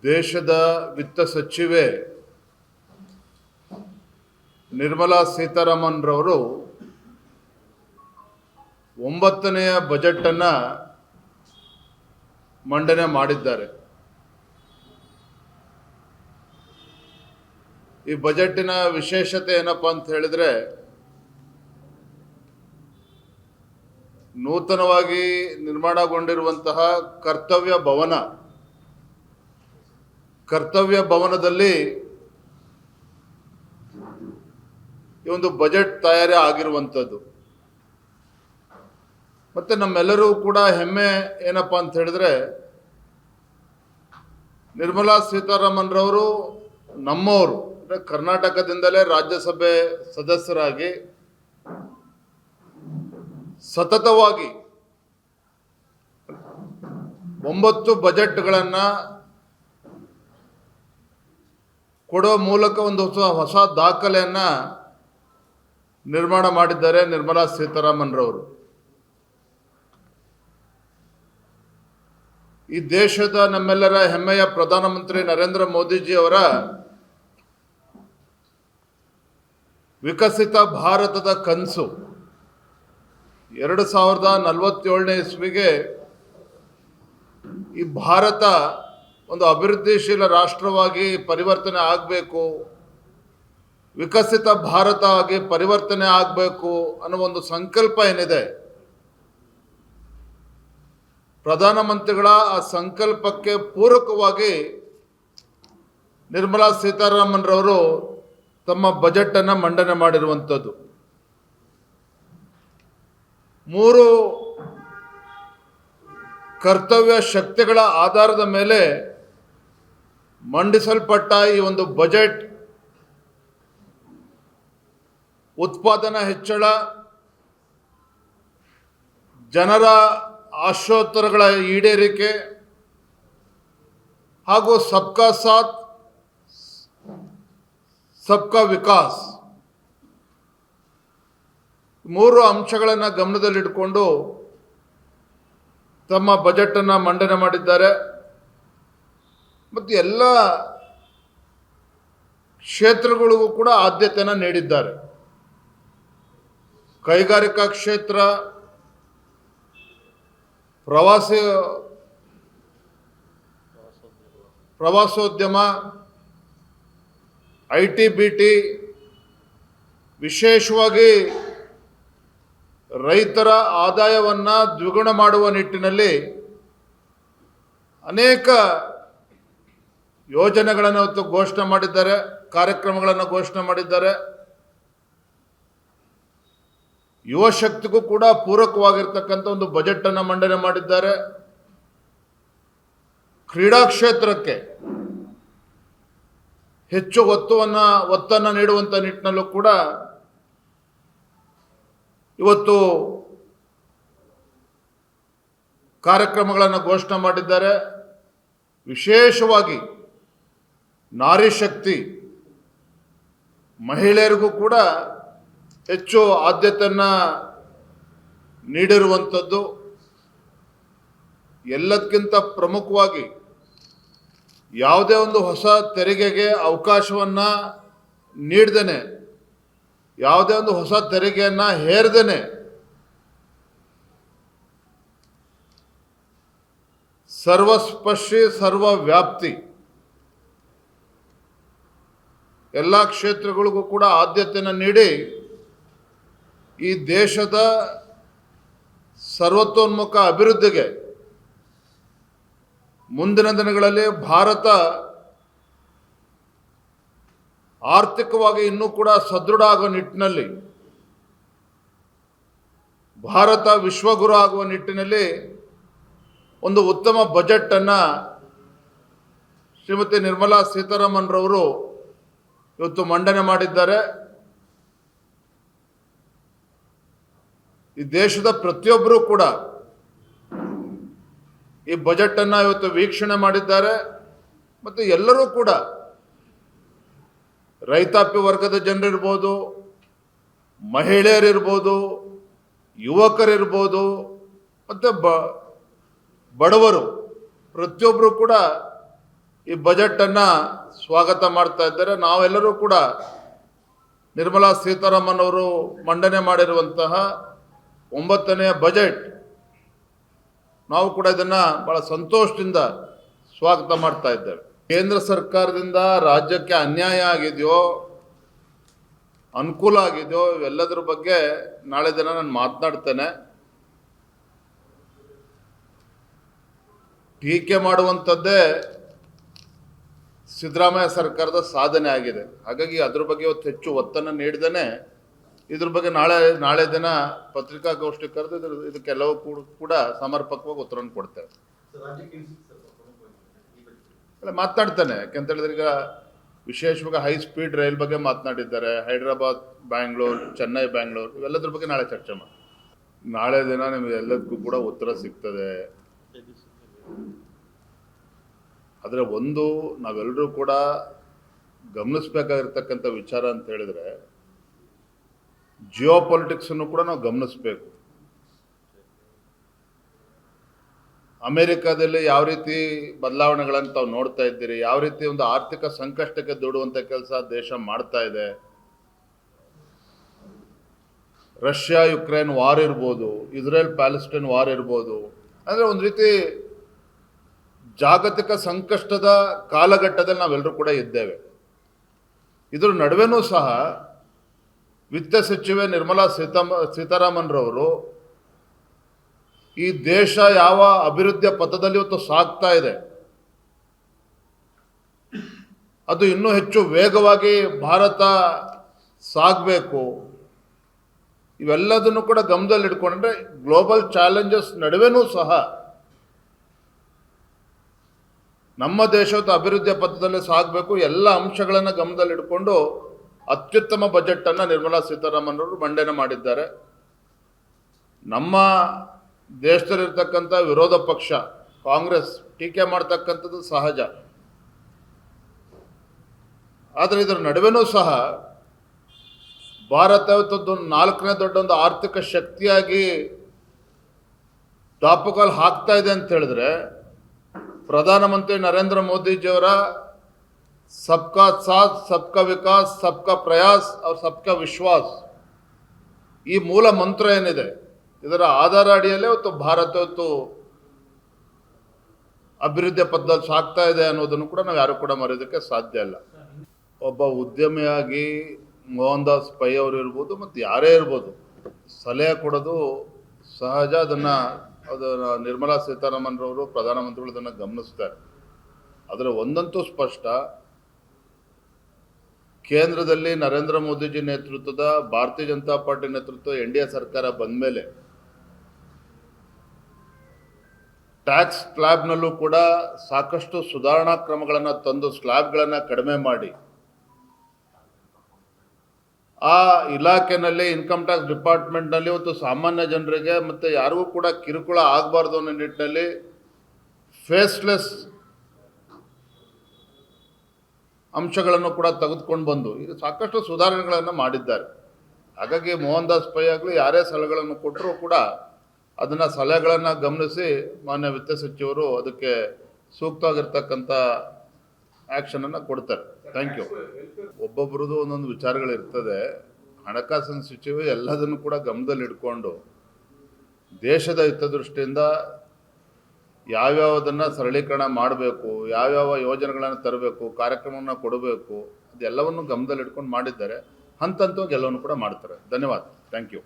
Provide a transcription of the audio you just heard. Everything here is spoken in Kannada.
ದೇಶದ ವಿತ್ತ ಸಚಿವೆ ನಿರ್ಮಲಾ ಸೀತಾರಾಮನ್ ರವರು 9ನೇ ಬಜೆಟ್ ಅನ್ನು ಮಂಡನೆ ಮಾಡಿದ್ದಾರೆ. ಈ ಬಜೆಟಿನ ವಿಶೇಷತೆ ಏನಪ್ಪಾ ಅಂತ ಹೇಳಿದ್ರೆ, ನೂತನವಾಗಿ ನಿರ್ಮಾಣಗೊಂಡಿರುವಂತಹ ಕರ್ತವ್ಯ ಭವನದಲ್ಲಿ ಈ ಒಂದು ಬಜೆಟ್ ತಯಾರಿ ಆಗಿರುವಂಥದ್ದು. ಮತ್ತೆ ನಮ್ಮೆಲ್ಲರೂ ಕೂಡ ಹೆಮ್ಮೆ ಏನಪ್ಪಾ ಅಂತ ಹೇಳಿದ್ರೆ, ನಿರ್ಮಲಾ ಸೀತಾರಾಮನ್ ರವರು ನಮ್ಮವರು, ಕರ್ನಾಟಕದಿಂದಲೇ ರಾಜ್ಯಸಭೆ ಸದಸ್ಯರಾಗಿ ಸತತವಾಗಿ 9 ಬಜೆಟ್ಗಳನ್ನು ಕೊಡೋ ಮೂಲಕ ಒಂದು ಹೊಸ ದಾಖಲೆಯನ್ನ ನಿರ್ಮಾಣ ಮಾಡಿದ್ದಾರೆ ನಿರ್ಮಲಾ ಸೀತಾರಾಮನ್ ರವರು. ಈ ದೇಶದ ನಮ್ಮೆಲ್ಲರ ಹೆಮ್ಮೆಯ ಪ್ರಧಾನಮಂತ್ರಿ ನರೇಂದ್ರ ಮೋದಿಜಿ ಅವರ ವಿಕಸಿತ ಭಾರತದ ಕನಸು 2047ನೇ ಇಸ್ವಿಗೆ ಈ ಭಾರತ ಒಂದು ಅಭಿವೃದ್ಧಿಶೀಲ ರಾಷ್ಟ್ರವಾಗಿ ಪರಿವರ್ತನೆ ಆಗಬೇಕು, ವಿಕಸಿತ ಭಾರತ ಆಗಿ ಪರಿವರ್ತನೆ ಆಗಬೇಕು ಅನ್ನೋ ಒಂದು ಸಂಕಲ್ಪ ಏನಿದೆ, ಪ್ರಧಾನಮಂತ್ರಿಗಳ ಆ ಸಂಕಲ್ಪಕ್ಕೆ ಪೂರಕವಾಗಿ ನಿರ್ಮಲಾ ಸೀತಾರಾಮನ್ ರವರು ತಮ್ಮ ಬಜೆಟ್ ಅನ್ನು ಮಂಡನೆ ಮಾಡಿರುವಂಥದ್ದು. 3 ಕರ್ತವ್ಯ ಶಕ್ತಿಗಳ ಆಧಾರದ ಮೇಲೆ ಮಂಡಿಸಲ್ಪಟ್ಟ ಈ ಒಂದು ಬಜೆಟ್ ಉತ್ಪಾದನಾ ಹೆಚ್ಚಳ, ಜನರ ಆಶೋತ್ತರಗಳ ಈಡೇರಿಕೆ ಹಾಗೂ ಸಬ್ಕಾ ಸಾಥ್ ಸಬ್ಕಾ ವಿಕಾಸ್ 3 ಅಂಶಗಳನ್ನು ಗಮನದಲ್ಲಿಟ್ಟುಕೊಂಡು ತಮ್ಮ ಬಜೆಟ್ ಅನ್ನು ಮಂಡನೆ ಮಾಡಿದ್ದಾರೆ. ಮತ್ತು ಎಲ್ಲ ಕ್ಷೇತ್ರಗಳಿಗೂ ಕೂಡ ಆದ್ಯತೆಯನ್ನು ನೀಡಿದ್ದಾರೆ. ಕೈಗಾರಿಕಾ ಕ್ಷೇತ್ರ, ಪ್ರವಾಸೋದ್ಯಮ, IT-BT, ವಿಶೇಷವಾಗಿ ರೈತರ ಆದಾಯವನ್ನು ದ್ವಿಗುಣ ಮಾಡುವ ನಿಟ್ಟಿನಲ್ಲಿ ಅನೇಕ ಯೋಜನೆಗಳನ್ನು ಇವತ್ತು ಘೋಷಣೆ ಮಾಡಿದ್ದಾರೆ, ಕಾರ್ಯಕ್ರಮಗಳನ್ನು ಘೋಷಣೆ ಮಾಡಿದ್ದಾರೆ. ಯುವ ಶಕ್ತಿಗೂ ಕೂಡ ಪೂರಕವಾಗಿರ್ತಕ್ಕಂಥ ಒಂದು ಬಜೆಟ್ ಅನ್ನು ಮಂಡನೆ ಮಾಡಿದ್ದಾರೆ. ಕ್ರೀಡಾ ಕ್ಷೇತ್ರಕ್ಕೆ ಹೆಚ್ಚು ಒತ್ತನ್ನು ನೀಡುವಂಥ ನಿಟ್ಟಿನಲ್ಲೂ ಕೂಡ ಇವತ್ತು ಕಾರ್ಯಕ್ರಮಗಳನ್ನು ಘೋಷಣೆ ಮಾಡಿದ್ದಾರೆ. ವಿಶೇಷವಾಗಿ ನಾರಿ ಶಕ್ತಿ, ಮಹಿಳೆಯರಿಗೂ ಕೂಡ ಹೆಚ್ಚು ಆದ್ಯತೆಯನ್ನು ನೀಡಿರುವಂಥದ್ದು. ಎಲ್ಲದಕ್ಕಿಂತ ಪ್ರಮುಖವಾಗಿ ಯಾವುದೇ ಒಂದು ಹೊಸ ತೆರಿಗೆಗೆ ಅವಕಾಶವನ್ನು ನೀಡದೇನೆ, ಯಾವುದೇ ಒಂದು ಹೊಸ ತೆರಿಗೆಯನ್ನು ಹೇರದೇನೆ ಸರ್ವಸ್ಪರ್ಶಿ ಸರ್ವವ್ಯಾಪ್ತಿ ಎಲ್ಲ ಕ್ಷೇತ್ರಗಳಿಗೂ ಕೂಡ ಆದ್ಯತೆಯನ್ನು ನೀಡಿ ಈ ದೇಶದ ಸರ್ವತೋನ್ಮುಖ ಅಭಿವೃದ್ಧಿಗೆ ಮುಂದಿನ ದಿನಗಳಲ್ಲಿ ಭಾರತ ಆರ್ಥಿಕವಾಗಿ ಇನ್ನೂ ಕೂಡ ಸದೃಢ ಆಗುವ ನಿಟ್ಟಿನಲ್ಲಿ, ಭಾರತ ವಿಶ್ವಗುರು ಆಗುವ ನಿಟ್ಟಿನಲ್ಲಿ ಒಂದು ಉತ್ತಮ ಬಜೆಟ್ ಅನ್ನು ಶ್ರೀಮತಿ ನಿರ್ಮಲಾ ಸೀತಾರಾಮನ್ ರವರು ಇವತ್ತು ಮಂಡನೆ ಮಾಡಿದ್ದಾರೆ. ಈ ದೇಶದ ಪ್ರತಿಯೊಬ್ಬರೂ ಕೂಡ ಈ ಬಜೆಟ್ ಅನ್ನು ಇವತ್ತು ವೀಕ್ಷಣೆ ಮಾಡಿದ್ದಾರೆ. ಮತ್ತು ಎಲ್ಲರೂ ಕೂಡ ರೈತಾಪಿ ವರ್ಗದ ಜನರಿರ್ಬೋದು, ಮಹಿಳೆಯರಿರ್ಬೋದು, ಯುವಕರಿರ್ಬೋದು, ಮತ್ತು ಬಡವರು ಪ್ರತಿಯೊಬ್ಬರು ಕೂಡ ಈ ಬಜೆಟನ್ನು ಸ್ವಾಗತ ಮಾಡ್ತಾ ಇದ್ದಾರೆ. ನಾವೆಲ್ಲರೂ ಕೂಡ ನಿರ್ಮಲಾ ಸೀತಾರಾಮನ್ ಅವರು ಮಂಡನೆ ಮಾಡಿರುವಂತಹ 9ನೇ ಬಜೆಟ್ ನಾವು ಕೂಡ ಇದನ್ನು ಭಾಳ ಸಂತೋಷದಿಂದ ಸ್ವಾಗತ ಮಾಡ್ತಾ ಇದ್ದೇವೆ. ಕೇಂದ್ರ ಸರ್ಕಾರದಿಂದ ರಾಜ್ಯಕ್ಕೆ ಅನ್ಯಾಯ ಆಗಿದೆಯೋ ಅನುಕೂಲ ಆಗಿದೆಯೋ ಇವೆಲ್ಲದರ ಬಗ್ಗೆ ನಾಳೆ ದಿನ ನಾನು ಮಾತನಾಡ್ತೇನೆ. ಟೀಕೆ ಮಾಡುವಂಥದ್ದೇ ಸಿದ್ದರಾಮಯ್ಯ ಸರ್ಕಾರದ ಸಾಧನೆ ಆಗಿದೆ. ಹಾಗಾಗಿ ಅದ್ರ ಬಗ್ಗೆ ಇವತ್ತು ಹೆಚ್ಚು ಒತ್ತನ್ನು ನೀಡಿದ್ದೇನೆ. ಇದ್ರ ಬಗ್ಗೆ ನಾಳೆ ದಿನ ಪತ್ರಿಕಾಗೋಷ್ಠಿ ಕರೆದು ಇದಕ್ಕೆಲ್ಲವೂ ಕೂಡ ಸಮರ್ಪಕವಾಗಿ ಉತ್ತರವನ್ನು ಕೊಡ್ತೇವೆ. ಅಲ್ಲ ಮಾತನಾಡ್ತಾನೆ. ಯಾಕೆಂತ ಹೇಳಿದ್ರೆ ಈಗ ವಿಶೇಷವಾಗಿ ಹೈ ಸ್ಪೀಡ್ ರೈಲ್ ಬಗ್ಗೆ ಮಾತನಾಡಿದ್ದಾರೆ. ಹೈದರಾಬಾದ್ ಬ್ಯಾಂಗ್ಳೂರ್, ಚೆನ್ನೈ ಬ್ಯಾಂಗ್ಳೂರ್ ಇವೆಲ್ಲದ್ರ ಬಗ್ಗೆ ನಾಳೆ ಚರ್ಚೆ ಮಾಡಿ. ನಾಳೆ ದಿನ ನಿಮಗೆ ಎಲ್ಲದಕ್ಕೂ ಕೂಡ ಉತ್ತರ ಸಿಗ್ತದೆ. ಆದರೆ ಒಂದು ನಾವೆಲ್ಲರೂ ಕೂಡ ಗಮನಿಸಬೇಕಾಗಿರ್ತಕ್ಕಂಥ ವಿಚಾರ ಅಂತ ಹೇಳಿದ್ರೆ ಜಿಯೋ ಪೊಲಿಟಿಕ್ಸನ್ನು ಕೂಡ ನಾವು ಗಮನಿಸಬೇಕು. ಅಮೆರಿಕಾದಲ್ಲಿ ಯಾವ ರೀತಿ ಬದಲಾವಣೆಗಳನ್ನು ತಾವು ನೋಡ್ತಾ ಇದ್ದೀರಿ, ಯಾವ ರೀತಿ ಒಂದು ಆರ್ಥಿಕ ಸಂಕಷ್ಟಕ್ಕೆ ದೂಡುವಂಥ ಕೆಲಸ ದೇಶ ಮಾಡ್ತಾ ಇದೆ. ರಷ್ಯಾ ಯುಕ್ರೇನ್ ವಾರ್ ಇರ್ಬೋದು, ಇಸ್ರೇಲ್ ಪ್ಯಾಲೆಸ್ಟೈನ್ ವಾರ್ ಇರ್ಬೋದು. ಅಂದರೆ ಒಂದು ರೀತಿ ಜಾಗತಿಕ ಸಂಕಷ್ಟದ ಕಾಲಘಟ್ಟದಲ್ಲಿ ನಾವೆಲ್ಲರೂ ಕೂಡ ಇದ್ದೇವೆ. ಇದರ ನಡುವೆನೂ ಸಹ ವಿತ್ತ ಸಚಿವೆ ನಿರ್ಮಲಾ ಸೀತಾರಾಮನ್ ರವರು ಈ ದೇಶ ಯಾವ ಅಭಿವೃದ್ಧಿಯ ಪಥದಲ್ಲಿ ಇವತ್ತು ಸಾಗ್ತಾ ಇದೆ ಅದು ಇನ್ನೂ ಹೆಚ್ಚು ವೇಗವಾಗಿ ಭಾರತ ಸಾಗಬೇಕು, ಇವೆಲ್ಲದನ್ನು ಕೂಡ ಗಮನದಲ್ಲಿ ಇಟ್ಕೊಂಡ್ರೆ ಗ್ಲೋಬಲ್ ಚಾಲೆಂಜಸ್ ನಡುವೆನೂ ಸಹ ನಮ್ಮ ದೇಶದ ಅಭಿವೃದ್ಧಿಯ ಪಥದಲ್ಲಿ ಸಾಗಬೇಕು, ಎಲ್ಲ ಅಂಶಗಳನ್ನು ಗಮನದಲ್ಲಿ ಇಟ್ಕೊಂಡು ಅತ್ಯುತ್ತಮ ಬಜೆಟನ್ನು ನಿರ್ಮಲಾ ಸೀತಾರಾಮನ್ ಅವರು ಮಂಡನೆ ಮಾಡಿದ್ದಾರೆ. ನಮ್ಮ ದೇಶದಲ್ಲಿರ್ತಕ್ಕಂಥ ವಿರೋಧ ಪಕ್ಷ ಕಾಂಗ್ರೆಸ್ ಟೀಕೆ ಮಾಡ್ತಕ್ಕಂಥದ್ದು ಸಹಜ. ಆದರೆ ಇದರ ನಡುವೆನೂ ಸಹ ಭಾರತ ಇವತ್ತು 4ನೇ ದೊಡ್ಡ ಒಂದು ಆರ್ಥಿಕ ಶಕ್ತಿಯಾಗಿ ದಾಪುಗಾಲು ಹಾಕ್ತಾ ಇದೆ ಅಂತ ಹೇಳಿದ್ರೆ ಪ್ರಧಾನಮಂತ್ರಿ ನರೇಂದ್ರ ಮೋದಿಜಿಯವರ ಸಬ್ಕಾ ಸಾಥ್ ಸಬ್ಕಾ ವಿಕಾಸ್ ಸಬ್ಕಾ ಪ್ರಯಾಸ್ और ಸಬ್ಕಾ ವಿಶ್ವಾಸ್ ಈ ಮೂಲ ಮಂತ್ರ ಏನಿದೆ ಇದರ ಆಧಾರ ಅಡಿಯಲ್ಲೇ ಇವತ್ತು ಭಾರತ ಇವತ್ತು ಅಭಿವೃದ್ಧಿಯ ಪಥದಲ್ಲಿ ಸಾಗ್ತಾ ಇದೆ ಅನ್ನೋದನ್ನು ಕೂಡ ನಾವು ಯಾರು ಕೂಡ ಮರೆಯೋದಕ್ಕೆ ಸಾಧ್ಯ ಇಲ್ಲ. ಒಬ್ಬ ಉದ್ಯಮಿಯಾಗಿ ಮೋಹನ್ ದಾಸ್ ಪೈ ಅವರು ಇರ್ಬೋದು ಮತ್ತು ಯಾರೇ ಇರ್ಬೋದು ಸಲಹೆ ಕೊಡೋದು ಸಹಜ. ಅದನ್ನು ನಿರ್ಮಲಾ ಸೀತಾರಾಮನ್ ರವರು ಪ್ರಧಾನಮಂತ್ರಿಗಳು ಅದನ್ನು ಗಮನಿಸ್ತಾರೆ. ಆದರೆ ಒಂದಂತೂ ಸ್ಪಷ್ಟ, ಕೇಂದ್ರದಲ್ಲಿ ನರೇಂದ್ರ ಮೋದಿಜಿ ನೇತೃತ್ವದ ಭಾರತೀಯ ಜನತಾ ಪಾರ್ಟಿ ನೇತೃತ್ವ NDA ಸರ್ಕಾರ ಬಂದ ಮೇಲೆ ಟ್ಯಾಕ್ಸ್ ಸ್ಲ್ಯಾಬ್ನಲ್ಲೂ ಕೂಡ ಸಾಕಷ್ಟು ಸುಧಾರಣಾ ಕ್ರಮಗಳನ್ನು ತಂದು ಸ್ಲ್ಯಾಬ್ಗಳನ್ನು ಕಡಿಮೆ ಮಾಡಿ ಆ ಇಲಾಖೆನಲ್ಲಿ ಇನ್ಕಮ್ ಟ್ಯಾಕ್ಸ್ ಡಿಪಾರ್ಟ್ಮೆಂಟ್ನಲ್ಲಿ ಇವತ್ತು ಸಾಮಾನ್ಯ ಜನರಿಗೆ ಮತ್ತು ಯಾರಿಗೂ ಕೂಡ ಕಿರುಕುಳ ಆಗಬಾರ್ದು ಅನ್ನೋ ನಿಟ್ಟಿನಲ್ಲಿ ಫೇಸ್ಲೆಸ್ ಅಂಶಗಳನ್ನು ಕೂಡ ತೆಗೆದುಕೊಂಡು ಬಂದು ಈಗ ಸಾಕಷ್ಟು ಸುಧಾರಣೆಗಳನ್ನು ಮಾಡಿದ್ದಾರೆ. ಹಾಗಾಗಿ ಮೋಹನ್ ದಾಸ್ ಪೈ ಆಗಲಿ ಯಾರೇ ಸಲಹೆಗಳನ್ನು ಕೊಟ್ಟರೂ ಕೂಡ ಅದನ್ನು ಸಲಹೆಗಳನ್ನು ಗಮನಿಸಿ ಮಾನ್ಯ ವಿತ್ತ ಸಚಿವರು ಅದಕ್ಕೆ ಸೂಕ್ತವಾಗಿರ್ತಕ್ಕಂಥ ಆ್ಯಕ್ಷನನ್ನು ಕೊಡ್ತಾರೆ. Thank you. ಒಬ್ಬೊಬ್ರದ್ದು ಒಂದೊಂದು ವಿಚಾರಗಳಿರ್ತದೆ. ಹಣಕಾಸಿನ ಸಚಿವೆ ಎಲ್ಲದನ್ನು ಕೂಡ ಗಮನದಲ್ಲಿ ಇಟ್ಕೊಂಡು ದೇಶದ ಹಿತದೃಷ್ಟಿಯಿಂದ ಯಾವ್ಯಾವುದನ್ನು ಸರಳೀಕರಣ ಮಾಡಬೇಕು, ಯಾವ್ಯಾವ ಯೋಜನೆಗಳನ್ನು ತರಬೇಕು, ಕಾರ್ಯಕ್ರಮವನ್ನು ಕೊಡಬೇಕು, ಅದೆಲ್ಲವನ್ನು ಗಮನದಲ್ಲಿ ಇಟ್ಕೊಂಡು ಮಾಡಿದ್ದಾರೆ. ಹಂತ ಹಂತವಾಗಿ ಎಲ್ಲವನ್ನು ಕೂಡ ಮಾಡ್ತಾರೆ. ಧನ್ಯವಾದ. Thank you.